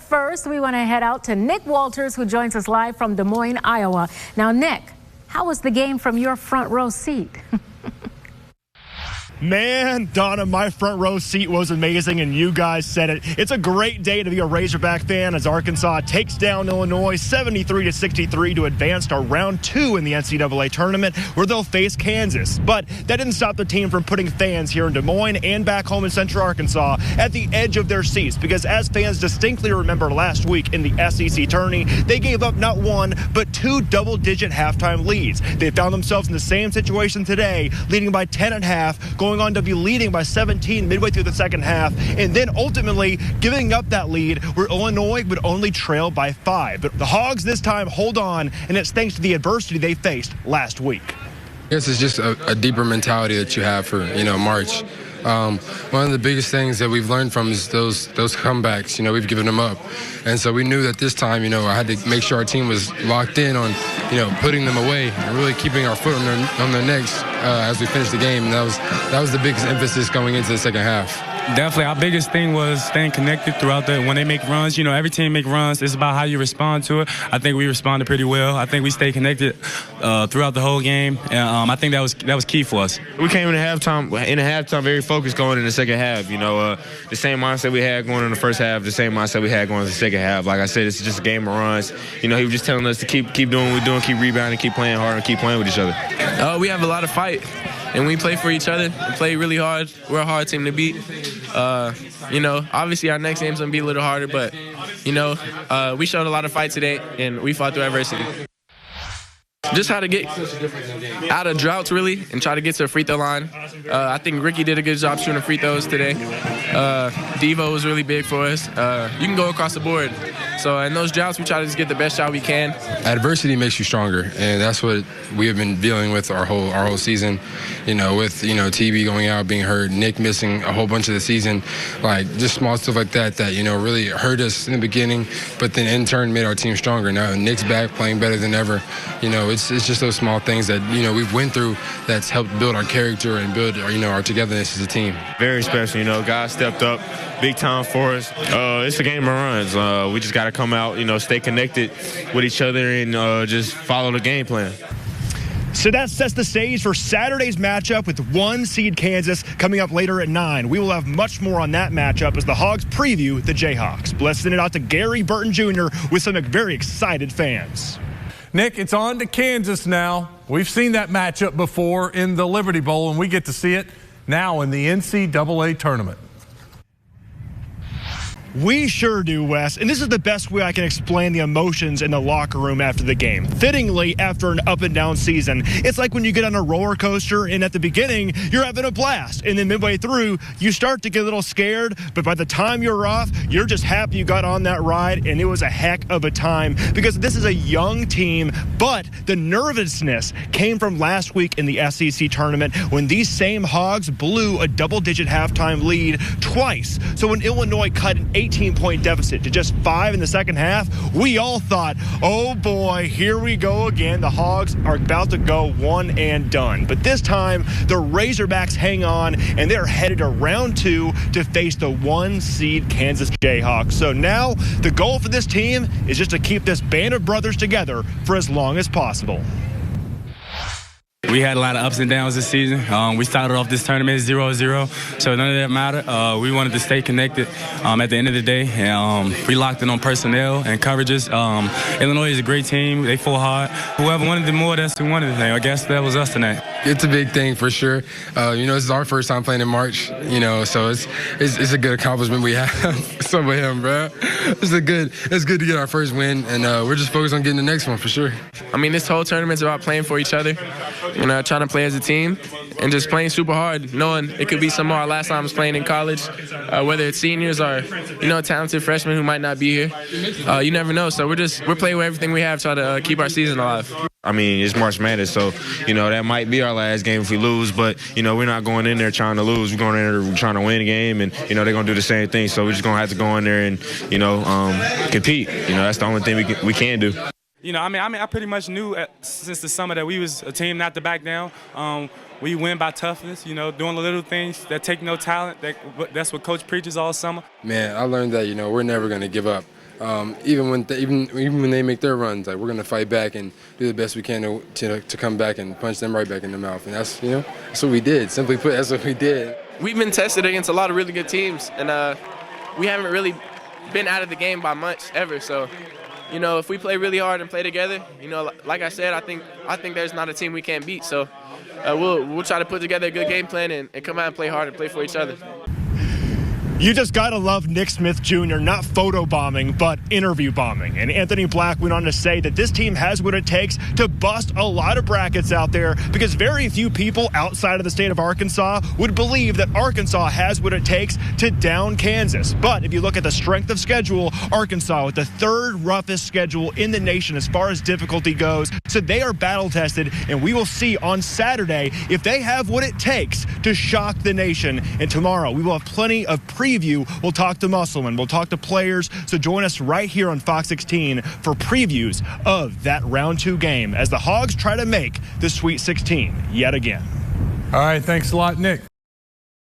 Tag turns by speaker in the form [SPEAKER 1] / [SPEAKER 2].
[SPEAKER 1] first, we want to head out to Nick Walters, who joins us live from Des Moines, Iowa. Now, Nick, how was the game from your front row seat?
[SPEAKER 2] Man, Donna, my front row seat was amazing, and you guys said it. It's a great day to be a Razorback fan as Arkansas takes down Illinois 73-63 to advance to round 2 in the NCAA Tournament, where they'll face Kansas. But that didn't stop the team from putting fans here in Des Moines and back home in Central Arkansas at the edge of their seats, because as fans distinctly remember last week in the SEC tourney, they gave up not one, but 2 double-digit halftime leads. They found themselves in the same situation today, leading by 10 at half, going on to be leading by 17 midway through the second half, and then ultimately giving up that lead where Illinois would only trail by 5. But the Hogs this time hold on, and it's thanks to the adversity they faced last week.
[SPEAKER 3] I guess it's just a deeper mentality that you have for, March. One of the biggest things that we've learned from is those comebacks. We've given them up. And so we knew that this time, I had to make sure our team was locked in on, putting them away and really keeping our foot on their necks as we finished the game. And that was the biggest emphasis going into the second half.
[SPEAKER 4] Definitely, our biggest thing was staying connected throughout when they make runs. Every team make runs. It's about how you respond to it. I think we responded pretty well. I think we stayed connected throughout the whole game, and I think that was key for us.
[SPEAKER 5] We came in the halftime very focused going in the second half. The same mindset we had going in the first half, the same mindset we had going in the second half. Like I said, it's just a game of runs. He was just telling us to keep doing what we're doing, keep rebounding, keep playing hard, and keep playing with each other.
[SPEAKER 6] We have a lot of fight, and we play for each other and play really hard. We're a hard team to beat. Obviously our next game's going to be a little harder, but, we showed a lot of fight today, and we fought through adversity. Just how to get out of droughts, really, and try to get to a free throw line. I think Ricky did a good job shooting free throws today. Devo was really big for us. You can go across the board. So in those droughts, we try to just get the best shot we can.
[SPEAKER 3] Adversity makes you stronger, and that's what we have been dealing with our whole season. With TB going out, being hurt, Nick missing a whole bunch of the season, like just small stuff like that really hurt us in the beginning, but then in turn made our team stronger. Now Nick's back, playing better than ever. It's just those small things that we've went through that's helped build our character and build our togetherness as a team.
[SPEAKER 5] Very special. Guys stepped up big time for us. It's a game of runs. We just got to come out, stay connected with each other and just follow the game plan.
[SPEAKER 2] So that sets the stage for Saturday's matchup with 1 seed Kansas coming up later at 9. We will have much more on that matchup as the Hogs preview the Jayhawks. Let's send it out to Gary Burton Jr. with some very excited fans.
[SPEAKER 7] Nick, it's on to Kansas now. We've seen that matchup before in the Liberty Bowl, and we get to see it now in the NCAA Tournament.
[SPEAKER 2] We sure do, Wes. And this is the best way I can explain the emotions in the locker room after the game. Fittingly, after an up-and-down season, it's like when you get on a roller coaster and at the beginning, you're having a blast. And then midway through, you start to get a little scared. But by the time you're off, you're just happy you got on that ride. And it was a heck of a time because this is a young team. But the nervousness came from last week in the SEC tournament when these same Hogs blew a double-digit halftime lead twice. So when Illinois cut an 18-point deficit to just 5 in the second half, we all thought, oh boy, here we go again. The Hogs are about to go one and done. But this time, the Razorbacks hang on, and they're headed to round 2 to face the 1 seed Kansas Jayhawks. So now, the goal for this team is just to keep this band of brothers together for as long as possible.
[SPEAKER 4] We had a lot of ups and downs this season. We started off this tournament 0-0, so none of that mattered. We wanted to stay connected at the end of the day. And, we locked in on personnel and coverages. Illinois is a great team. They fought hard. Whoever wanted it more, that's who wanted it. I guess that was us tonight.
[SPEAKER 3] It's a big thing for sure. This is our first time playing in March, so it's a good accomplishment we have. Some of him, bro. It's good to get our first win, and we're just focused on getting the next one for sure.
[SPEAKER 6] I mean, this whole tournament's about playing for each other, trying to play as a team and just playing super hard, knowing it could be some of our last times playing in college, whether it's seniors or, talented freshmen who might not be here. You never know. So we're playing with everything we have, trying to keep our season alive.
[SPEAKER 5] I mean, it's March Madness, so, that might be our last game if we lose, but, we're not going in there trying to lose. We're going in there trying to win a game, and, they're going to do the same thing. So we're just going to have to go in there and, compete. That's the only thing we can do.
[SPEAKER 4] I pretty much knew since the summer that we was a team not to back down. We win by toughness, doing the little things that take no talent. That's what Coach preaches all summer.
[SPEAKER 3] Man, I learned that, we're never going to give up. Even when they make their runs, like, we're going to fight back and do the best we can to come back and punch them right back in the mouth. And that's what we did. Simply put, that's what we did.
[SPEAKER 6] We've been tested against a lot of really good teams, and we haven't really been out of the game by much ever. So, if we play really hard and play together, like I said, I think there's not a team we can't beat. So we'll try to put together a good game plan and come out and play hard and play for each other.
[SPEAKER 2] You just got to love Nick Smith Jr., not photo bombing, but interview bombing. And Anthony Black went on to say that this team has what it takes to bust a lot of brackets out there, because very few people outside of the state of Arkansas would believe that Arkansas has what it takes to down Kansas. But if you look at the strength of schedule, Arkansas with the third roughest schedule in the nation as far as difficulty goes. So they are battle tested, and we will see on Saturday if they have what it takes to shock the nation. And tomorrow we will have plenty of preview. We'll talk to Musselman. We'll talk to players. So join us right here on Fox 16 for previews of that round 2 game as the Hogs try to make the Sweet 16 yet again.
[SPEAKER 7] All right. Thanks a lot, Nick.